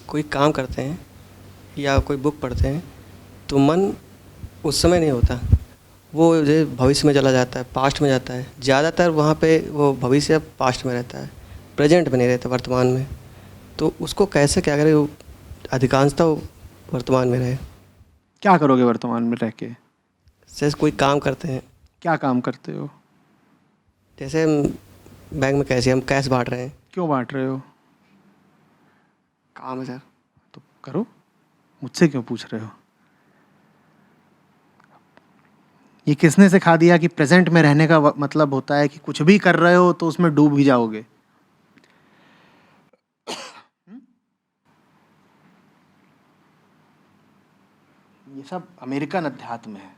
कोई काम करते हैं या कोई बुक पढ़ते हैं तो मन उस समय नहीं होता, वो जो भविष्य में चला जाता है, पास्ट में जाता है। ज़्यादातर वहाँ पे वो भविष्य पास्ट में रहता है, प्रेजेंट में नहीं रहता, वर्तमान में। तो उसको कैसे क्या करें, वो अधिकांशतः वो वर्तमान में रहे। क्या करोगे वर्तमान में रह के? जैसे कोई काम करते हैं, क्या काम करते हो? जैसे हम बैंक में कैसे हम कैश बांट रहे हैं, क्यों बांट रहे हो? काम है सर। तो करो, मुझसे क्यों पूछ रहे हो? ये किसने सिखा दिया कि प्रेजेंट में रहने का मतलब होता है कि कुछ भी कर रहे हो तो उसमें डूब ही जाओगे? ये सब अमेरिकन अध्यात्म है।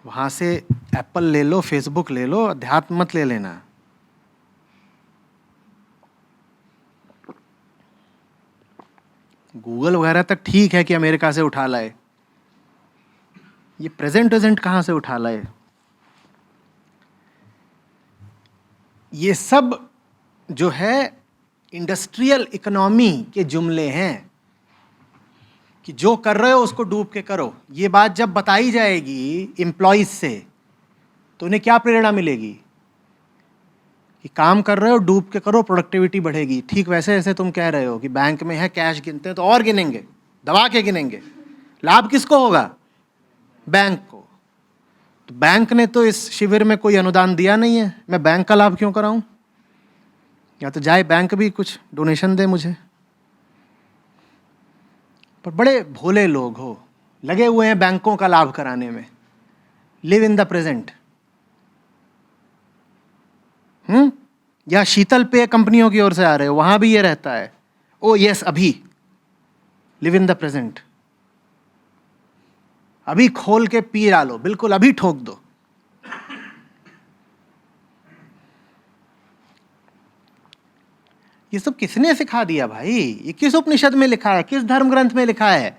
वहां से एप्पल ले लो, फेसबुक ले लो, अध्यात्म मत ले लेना। गूगल वगैरह तक ठीक है कि अमेरिका से उठा लाए, ये प्रेजेंट कहाँ से उठा लाए? ये सब जो है इंडस्ट्रियल इकोनॉमी के जुमले हैं कि जो कर रहे हो उसको डूब के करो। ये बात जब बताई जाएगी एम्प्लॉयज से तो उन्हें क्या प्रेरणा मिलेगी कि काम कर रहे हो डूब के करो, प्रोडक्टिविटी बढ़ेगी। ठीक वैसे ऐसे तुम कह रहे हो कि बैंक में है, कैश गिनते हैं तो और गिनेंगे, दबा के गिनेंगे। लाभ किसको होगा? बैंक को। तो बैंक ने तो इस शिविर में कोई अनुदान दिया नहीं है, मैं बैंक का लाभ क्यों कराऊं? या तो जाए बैंक भी कुछ डोनेशन दे मुझे। पर बड़े भोले लोग हो, लगे हुए हैं बैंकों का लाभ कराने में। Live in the present. या शीतल पेय कंपनियों की ओर से आ रहे हो, वहां भी ये रहता है, ओ यस अभी लिव इन द प्रेजेंट। अभी खोल के पी डालो, बिल्कुल अभी ठोक दो। ये सब किसने सिखा दिया भाई? ये किस उपनिषद में लिखा है, किस धर्म ग्रंथ में लिखा है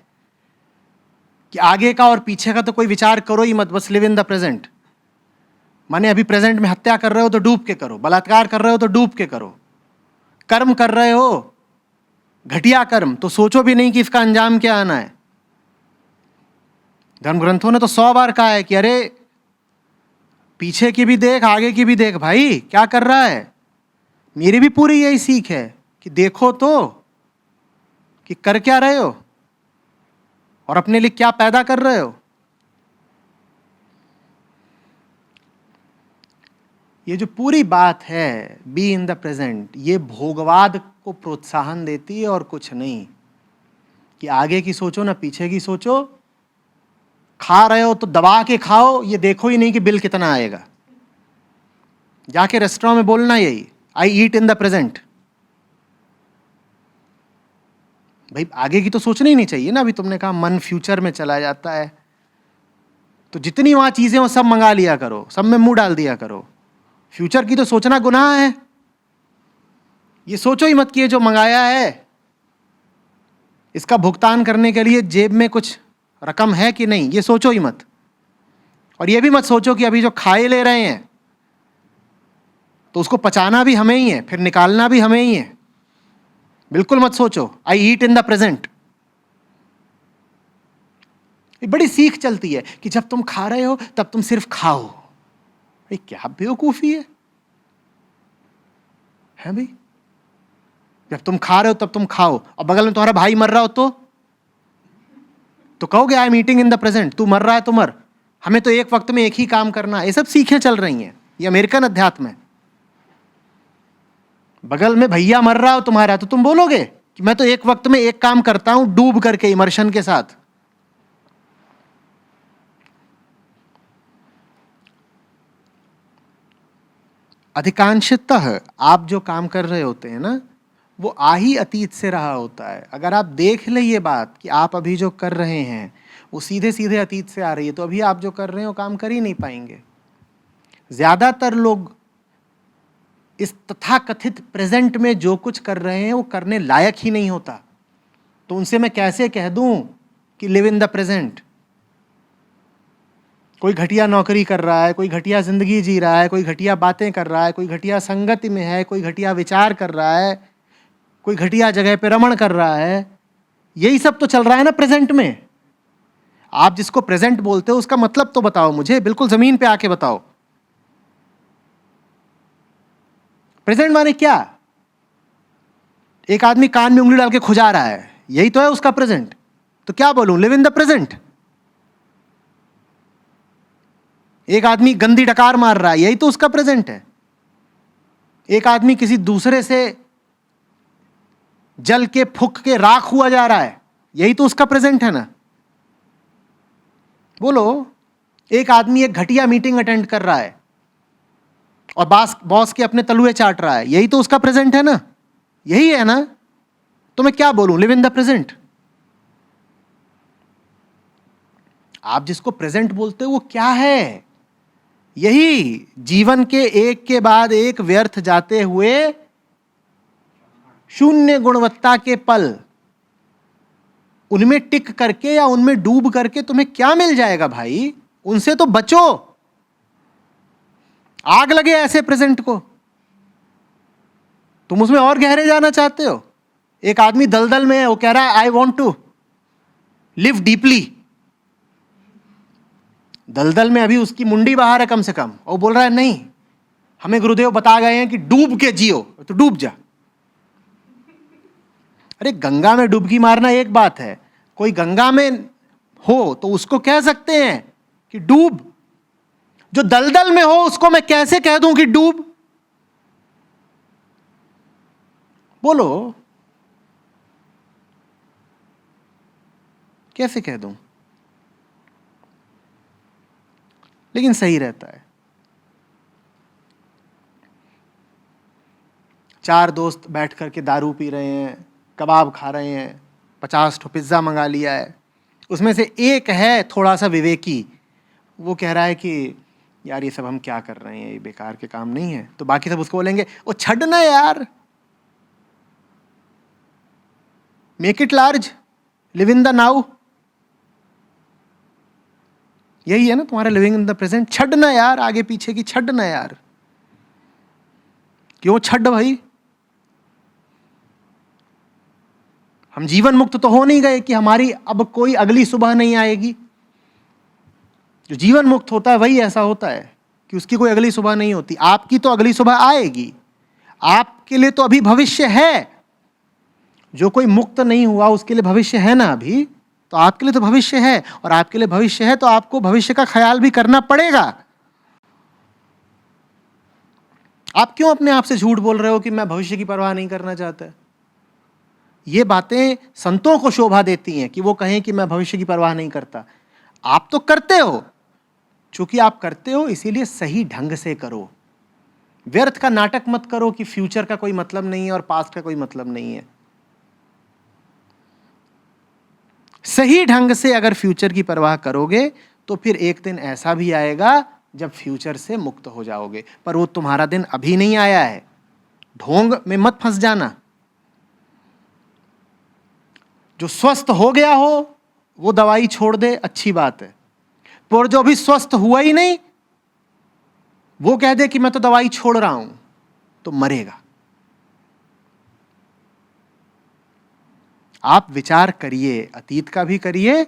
कि आगे का और पीछे का तो कोई विचार करो ही मत, बस लिव इन द प्रेजेंट? माने अभी प्रेजेंट में हत्या कर रहे हो तो डूब के करो, बलात्कार कर रहे हो तो डूब के करो, कर्म कर रहे हो घटिया कर्म तो सोचो भी नहीं कि इसका अंजाम क्या आना है। धर्म ग्रंथों ने तो 100 बार कहा है कि अरे पीछे की भी देख, आगे की भी देख, भाई क्या कर रहा है। मेरी भी पूरी यही सीख है कि देखो तो कि कर क्या रहे हो और अपने लिए क्या पैदा कर रहे हो। ये जो पूरी बात है बी इन द प्रेजेंट, ये भोगवाद को प्रोत्साहन देती है और कुछ नहीं। कि आगे की सोचो ना पीछे की सोचो, खा रहे हो तो दबा के खाओ, ये देखो ही नहीं कि बिल कितना आएगा। जाके रेस्टोरेंट में बोलना यही, आई ईट इन द प्रेजेंट। भाई आगे की तो सोचना ही नहीं चाहिए ना। अभी तुमने कहा मन फ्यूचर में चला जाता है, तो जितनी वहां चीजें हो सब मंगा लिया करो, सब में मुंह डाल दिया करो। फ्यूचर की तो सोचना गुनाह है। ये सोचो ही मत कि ये जो मंगाया है इसका भुगतान करने के लिए जेब में कुछ रकम है कि नहीं, ये सोचो ही मत। और ये भी मत सोचो कि अभी जो खाए ले रहे हैं तो उसको पचाना भी हमें ही है, फिर निकालना भी हमें ही है। बिल्कुल मत सोचो। आई ईट इन द प्रेजेंट। एक बड़ी सीख चलती है कि जब तुम खा रहे हो तब तुम सिर्फ खाओ। भाई क्या बेवकूफी है भाई। जब तुम खा रहे हो तब तुम खाओ, और बगल में तुम्हारा भाई मर रहा हो तो कहोगे I am eating in the present. तू मर रहा है तो मर, हमें तो एक वक्त में एक ही काम करना है। ये सब सीखें चल रही हैं, ये अमेरिकन अध्यात्म है। बगल में भैया मर रहा हो तुम्हारा तो तुम बोलोगे कि मैं तो एक वक्त में एक काम करता हूं, डूब करके इमर्शन के साथ। अधिकांशतः आप जो काम कर रहे होते हैं ना, वो आ ही अतीत से रहा होता है। अगर आप देख ले ये बात कि आप अभी जो कर रहे हैं वो सीधे सीधे अतीत से आ रही है, तो अभी आप जो कर रहे हो काम कर ही नहीं पाएंगे। ज्यादातर लोग इस तथाकथित प्रेजेंट में जो कुछ कर रहे हैं वो करने लायक ही नहीं होता। तो उनसे मैं कैसे कह दूं कि लिव इन द प्रेजेंट? कोई घटिया नौकरी कर रहा है, कोई घटिया जिंदगी जी रहा है, कोई घटिया बातें कर रहा है, कोई घटिया संगति में है, कोई घटिया विचार कर रहा है, कोई घटिया जगह पे रमण कर रहा है, यही सब तो चल रहा है ना प्रेजेंट में। आप जिसको प्रेजेंट बोलते हो उसका मतलब तो बताओ मुझे, बिल्कुल जमीन पे आके बताओ। प्रेजेंट माने क्या? एक आदमी कान में उंगली डाल के खुजा रहा है, यही तो है उसका प्रेजेंट। तो क्या बोलूं, लिव इन द प्रेजेंट। एक आदमी गंदी डकार मार रहा है, यही तो उसका प्रेजेंट है। एक आदमी किसी दूसरे से जल के फूक के राख हुआ जा रहा है, यही तो उसका प्रेजेंट है ना। बोलो, एक आदमी एक घटिया मीटिंग अटेंड कर रहा है और बॉस के अपने तलुए चाट रहा है, यही तो उसका प्रेजेंट है ना, यही है ना। तो मैं क्या बोलूं, लिव इन द प्रेजेंट। आप जिसको प्रेजेंट बोलते हो वो क्या है? यही जीवन के एक के बाद एक व्यर्थ जाते हुए शून्य गुणवत्ता के पल, उनमें टिक करके या उनमें डूब करके तुम्हें क्या मिल जाएगा भाई? उनसे तो बचो। आग लगे ऐसे प्रेजेंट को। तुम उसमें और गहरे जाना चाहते हो। एक आदमी दलदल में है, वो कह रहा है I want to live deeply. दलदल में अभी उसकी मुंडी बाहर है कम से कम, और बोल रहा है नहीं, हमें गुरुदेव बता गए हैं कि डूब के जियो, तो डूब जा। अरे गंगा में डुबकी मारना एक बात है, कोई गंगा में हो तो उसको कह सकते हैं कि डूब। जो दलदल में हो उसको मैं कैसे कह दूं कि डूब? बोलो, कैसे कह दूं? लेकिन सही रहता है। 4 दोस्त बैठ करके दारू पी रहे हैं, कबाब खा रहे हैं, 50 ठो पिज्ज़ा मंगा लिया है। उसमें से एक है थोड़ा सा विवेकी, वो कह रहा है कि यार ये सब हम क्या कर रहे हैं, ये बेकार के काम नहीं है। तो बाकी सब उसको बोलेंगे ओ छड़ ना यार, make it large, live in the now. यही है ना तुम्हारा लिविंग इन द प्रेजेंट। छड़ ना यार, आगे पीछे की छड़ ना यार। क्यों छड़ भाई? हम जीवन मुक्त तो हो नहीं गए कि हमारी अब कोई अगली सुबह नहीं आएगी। जो जीवन मुक्त होता है वही ऐसा होता है कि उसकी कोई अगली सुबह नहीं होती। आपकी तो अगली सुबह आएगी, आपके लिए तो अभी भविष्य है। जो कोई मुक्त नहीं हुआ उसके लिए भविष्य है ना अभी, तो आपके लिए तो भविष्य है, और आपके लिए भविष्य है तो आपको भविष्य का ख्याल भी करना पड़ेगा। आप क्यों अपने आप से झूठ बोल रहे हो कि मैं भविष्य की परवाह नहीं करना चाहता? ये बातें संतों को शोभा देती हैं कि वो कहें कि मैं भविष्य की परवाह नहीं करता। आप तो करते हो, चूंकि आप करते हो इसीलिए सही ढंग से करो। व्यर्थ का नाटक मत करो कि फ्यूचर का कोई मतलब नहीं है और पास्ट का कोई मतलब नहीं है। सही ढंग से अगर फ्यूचर की परवाह करोगे तो फिर एक दिन ऐसा भी आएगा जब फ्यूचर से मुक्त हो जाओगे। पर वो तुम्हारा दिन अभी नहीं आया है, ढोंग में मत फंस जाना। जो स्वस्थ हो गया हो वो दवाई छोड़ दे, अच्छी बात है। पर जो अभी स्वस्थ हुआ ही नहीं वो कह दे कि मैं तो दवाई छोड़ रहा हूं, तो मरेगा। आप विचार करिए, अतीत का भी करिए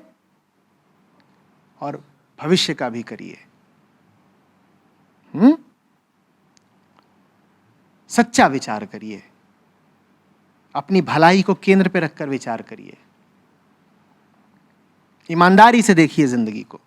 और भविष्य का भी करिए। सच्चा विचार करिए, अपनी भलाई को केंद्र पे रखकर विचार करिए, ईमानदारी से देखिए जिंदगी को।